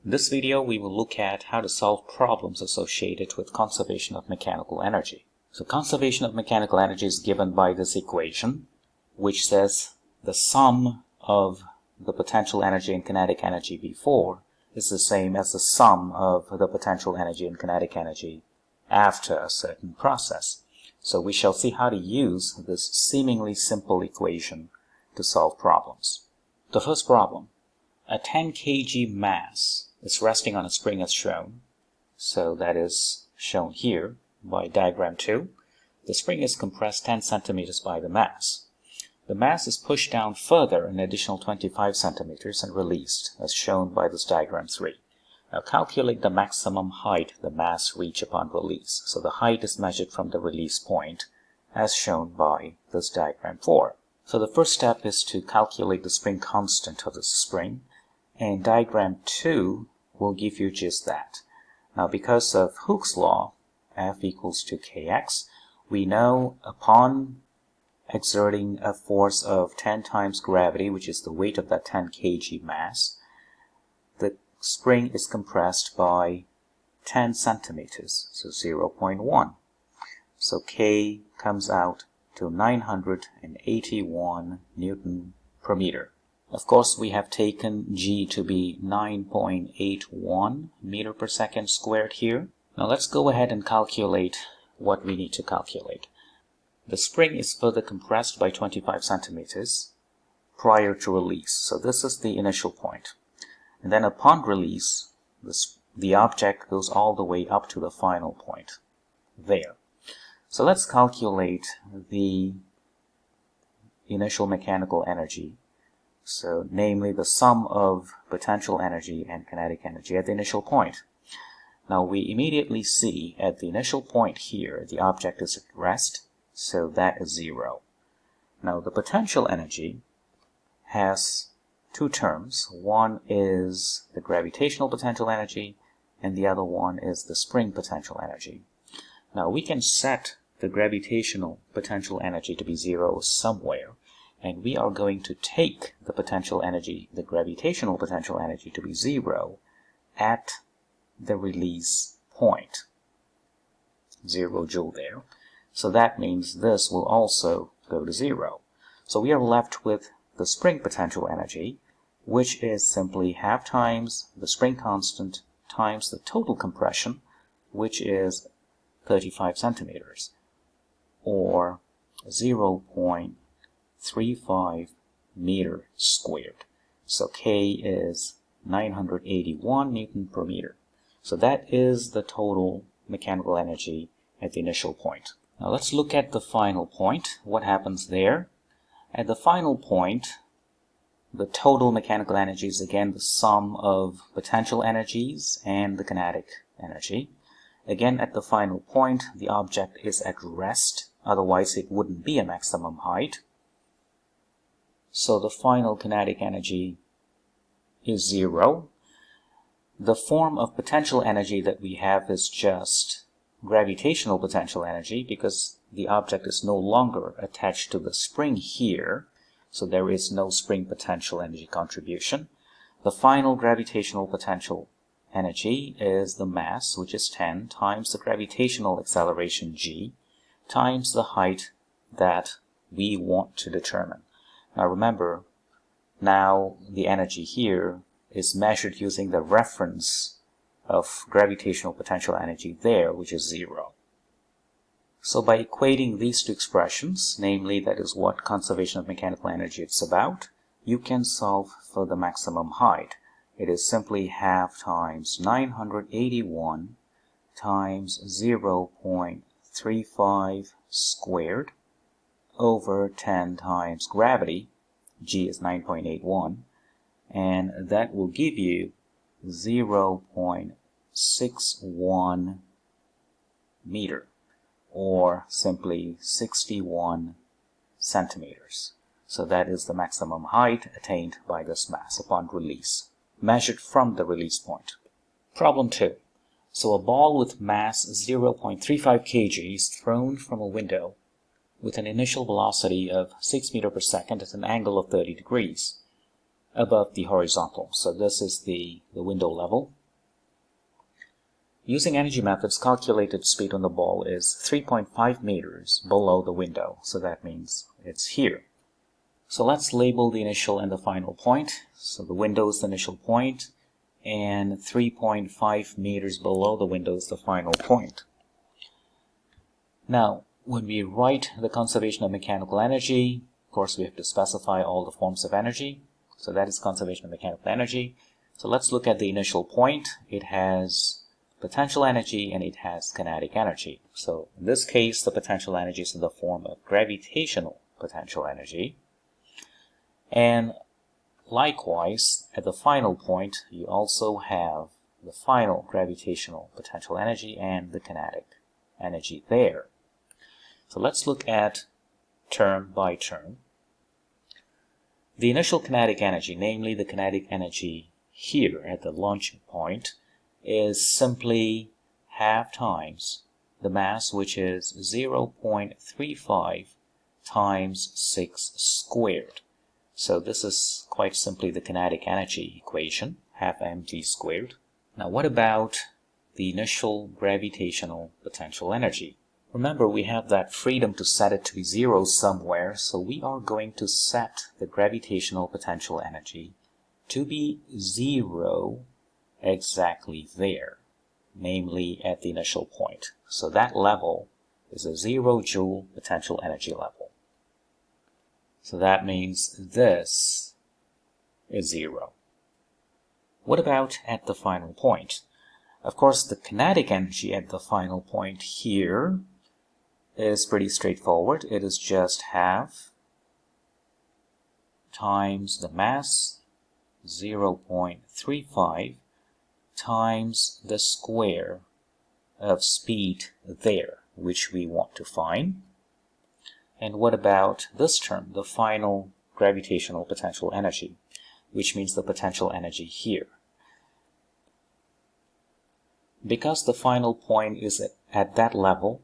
In this video, we will look at how to solve problems associated with conservation of mechanical energy. So conservation of mechanical energy is given by this equation, which says the sum of the potential energy and kinetic energy before is the same as the sum of the potential energy and kinetic energy after a certain process. So we shall see how to use this seemingly simple equation to solve problems. The first problem, a 10 kg mass is resting on a spring as shown. So that is shown here by diagram 2. The spring is compressed 10 centimeters by the mass. The mass is pushed down further an additional 25 centimeters and released, as shown by this diagram 3. Now calculate the maximum height the mass reach upon release. So the height is measured from the release point, as shown by this diagram 4. So the first step is to calculate the spring constant of the spring, and diagram 2 will give you just that. Now because of Hooke's law, F equals to kx, we know upon exerting a force of 10 times gravity, which is the weight of that 10 kg mass, the spring is compressed by 10 centimeters, so 0.1. So K comes out to 981 Newton per meter. Of course, we have taken G to be 9.81 meter per second squared here. Now let's go ahead and calculate what we need to calculate. The spring is further compressed by 25 centimeters prior to release. So this is the initial point. And then upon release, the object goes all the way up to the final point there. So let's calculate the initial mechanical energy. So namely the sum of potential energy and kinetic energy at the initial point. Now we immediately see at the initial point here, the object is at rest. So that is 0. Now the potential energy has two terms. One is the gravitational potential energy and the other one is the spring potential energy. Now we can set the gravitational potential energy to be 0 somewhere, and we are going to take the potential energy, the gravitational potential energy, to be 0 at the release point. 0 joule there. So that means this will also go to 0. So we are left with the spring potential energy, which is simply half times the spring constant times the total compression, which is 35 centimeters, or 0.35 meter squared. So K is 981 Newton per meter. So that is the total mechanical energy at the initial point. Now let's look at the final point. What happens there? At the final point, the total mechanical energy is again the sum of potential energies and the kinetic energy. Again, at the final point, the object is at rest, otherwise it wouldn't be a maximum height. So the final kinetic energy is 0. The form of potential energy that we have is just gravitational potential energy, because the object is no longer attached to the spring here, so there is no spring potential energy contribution. The final gravitational potential energy is the mass, which is 10, times the gravitational acceleration g, times the height that we want to determine. Now remember, now the energy here is measured using the reference of gravitational potential energy there, which is 0. So by equating these two expressions, namely that is what conservation of mechanical energy is about, you can solve for the maximum height. It is simply half times 981 times 0.35 squared over 10 times gravity, g is 9.81, and that will give you 0.61 meter, or simply 61 centimeters. So that is the maximum height attained by this mass upon release, measured from the release point. Problem 2. So a ball with mass 0.35 kg is thrown from a window with an initial velocity of 6 meters per second at an angle of 30 degrees above the horizontal. So this is the window level. Using energy methods, calculated speed on the ball is 3.5 meters below the window. So that means it's here. So let's label the initial and the final point. So the window is the initial point, and 3.5 meters below the window is the final point. Now, when we write the conservation of mechanical energy, of course we have to specify all the forms of energy. So that is conservation of mechanical energy. So let's look at the initial point. It has potential energy and it has kinetic energy. So in this case, the potential energy is in the form of gravitational potential energy. And likewise, at the final point, you also have the final gravitational potential energy and the kinetic energy there. So let's look at term by term. The initial kinetic energy, namely the kinetic energy here at the launching point, is simply half times the mass, which is 0.35 times 6 squared. So this is quite simply the kinetic energy equation, half mg squared. Now what about the initial gravitational potential energy? Remember, we have that freedom to set it to be 0 somewhere, so we are going to set the gravitational potential energy to be 0 exactly there, namely at the initial point. So that level is a 0 joule potential energy level. So that means this is 0. What about at the final point? Of course, the kinetic energy at the final point here is pretty straightforward. It is just half times the mass, 0.35, times the square of speed there, which we want to find. And what about this term, the final gravitational potential energy, which means the potential energy here? Because the final point is at that level,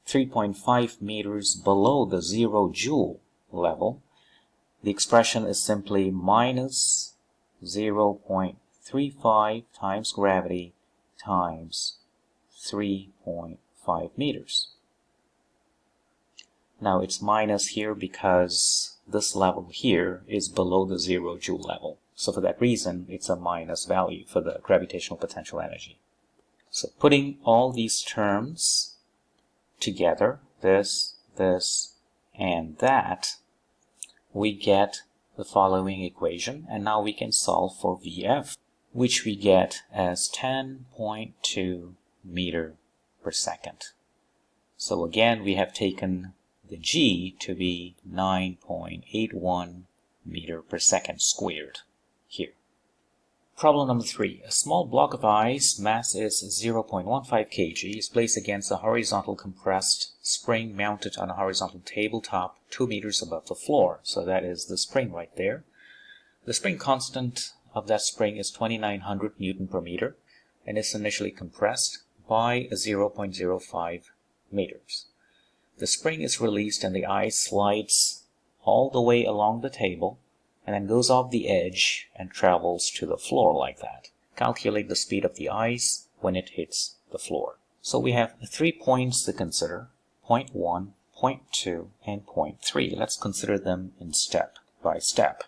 3.5 meters below the 0 joule level, the expression is simply minus 0.35 times gravity times 3.5 meters. Now it's minus here because this level here is below the 0 joule level. So for that reason, it's a minus value for the gravitational potential energy. So putting all these terms together, this, and that, we get the following equation, and now we can solve for VF, which we get as 10.2 meter per second. So again, we have taken the G to be 9.81 meter per second squared here. Problem number 3. A small block of ice, mass is 0.15 kg, is placed against a horizontal compressed spring mounted on a horizontal tabletop 2 meters above the floor. So that is the spring right there. The spring constant of that spring is 2900 Newton per meter and is initially compressed by 0.05 meters. The spring is released and the ice slides all the way along the table and then goes off the edge and travels to the floor like that. Calculate the speed of the ice when it hits the floor. So we have 3 points to consider, point 1, point 2, and point 3. Let's consider them in step by step.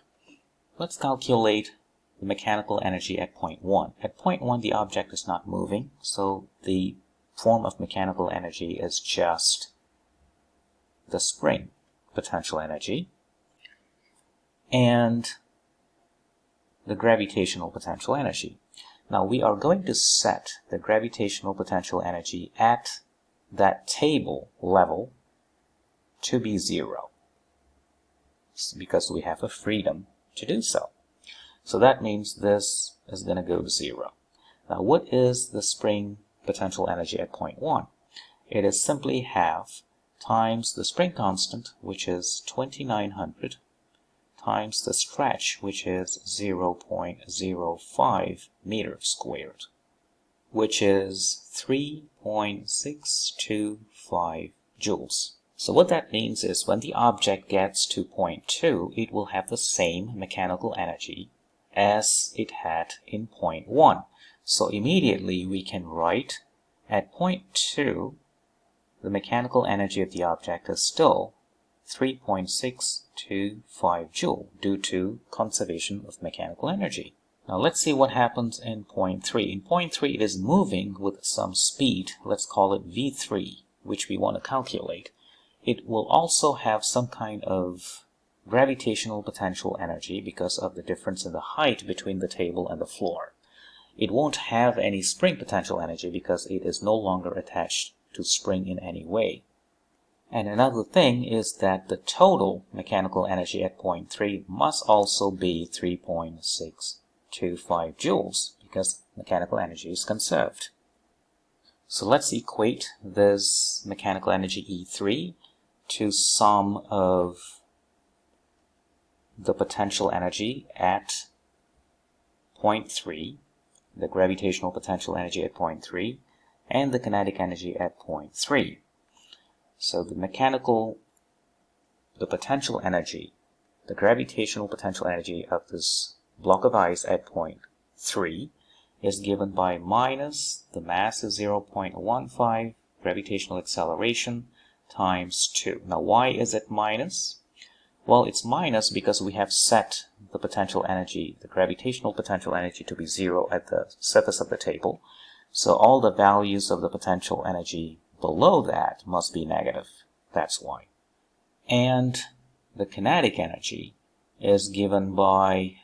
Let's calculate the mechanical energy at point 1. At point 1, the object is not moving, so the form of mechanical energy is just the spring potential energy and the gravitational potential energy. Now we are going to set the gravitational potential energy at that table level to be 0 because we have a freedom to do so. So that means this is going to go to 0. Now what is the spring potential energy at point 1? It is simply half times the spring constant, which is 2900, times the stretch, which is 0.05 meters squared, which is 3.625 joules. So what that means is when the object gets to point 2, it will have the same mechanical energy as it had in point 1. So immediately we can write At point 2, the mechanical energy of the object is still 3.625 joule due to conservation of mechanical energy. Now let's see what happens in point 3. In point 3, it is moving with some speed, let's call it v3, which we want to calculate. It will also have some kind of gravitational potential energy because of the difference in the height between the table and the floor. It won't have any spring potential energy because it is no longer attached to spring in any way. And another thing is that the total mechanical energy at point 3 must also be 3.625 joules because mechanical energy is conserved. So let's equate this mechanical energy E3 to sum of the potential energy at point 3, the gravitational potential energy at point 3, and the kinetic energy at point 3. So the potential energy, the gravitational potential energy of this block of ice at point 3 is given by minus the mass is 0.15 gravitational acceleration times 2. Now why is it minus? Well, it's minus because we have set the potential energy, the gravitational potential energy, to be 0 at the surface of the table. So all the values of the potential energy below that must be negative. That's why. And the kinetic energy is given by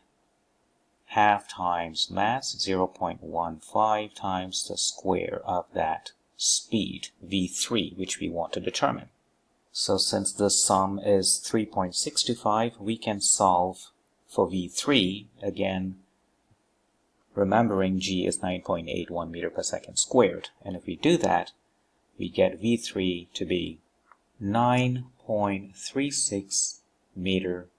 half times mass, 0.15 times the square of that speed, v3, which we want to determine. So since the sum is 3.625, we can solve for v3, again, remembering g is 9.81 meter per second squared. And if we do that, we get v3 to be 9.36 meter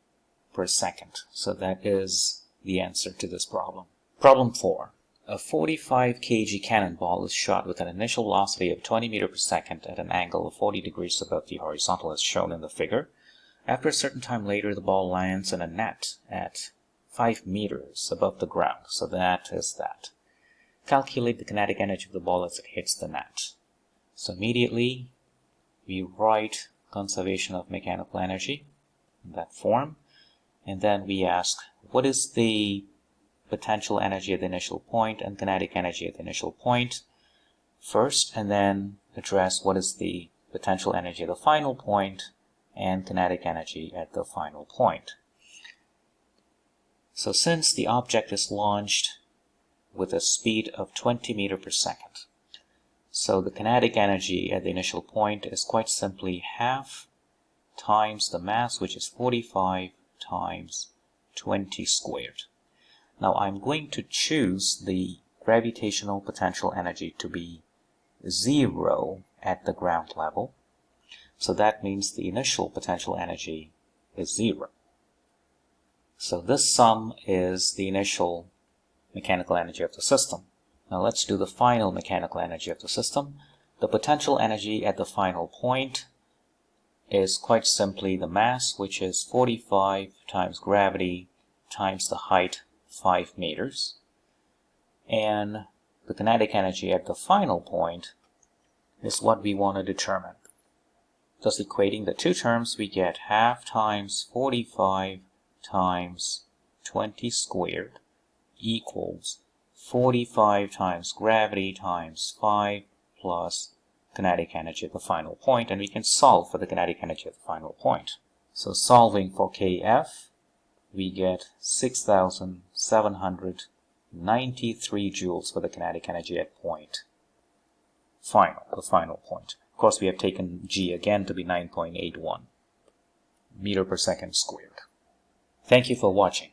per second. So that is the answer to this problem. Problem 4. A 45 kg cannonball is shot with an initial velocity of 20 meters per second at an angle of 40 degrees above the horizontal as shown in the figure. After a certain time later, the ball lands in a net at 5 meters above the ground. So that is that. Calculate the kinetic energy of the ball as it hits the net. So immediately we write conservation of mechanical energy in that form. And then we ask, what is the potential energy at the initial point and kinetic energy at the initial point first, and then address what is the potential energy at the final point and kinetic energy at the final point. So since the object is launched with a speed of 20 meters per second, so the kinetic energy at the initial point is quite simply half times the mass, which is 45 times 20 squared. Now I'm going to choose the gravitational potential energy to be 0 at the ground level. So that means the initial potential energy is 0. So this sum is the initial mechanical energy of the system. Now let's do the final mechanical energy of the system. The potential energy at the final point is quite simply the mass, which is 45 times gravity times the height, 5 meters. And the kinetic energy at the final point is what we want to determine. Thus equating the two terms, we get half times 45 times 20 squared equals 45 times gravity times 5 plus kinetic energy at the final point, and we can solve for the kinetic energy at the final point. So solving for Kf, we get 6,793 joules for the kinetic energy at the final point. Of course, we have taken G again to be 9.81 meter per second squared. Thank you for watching.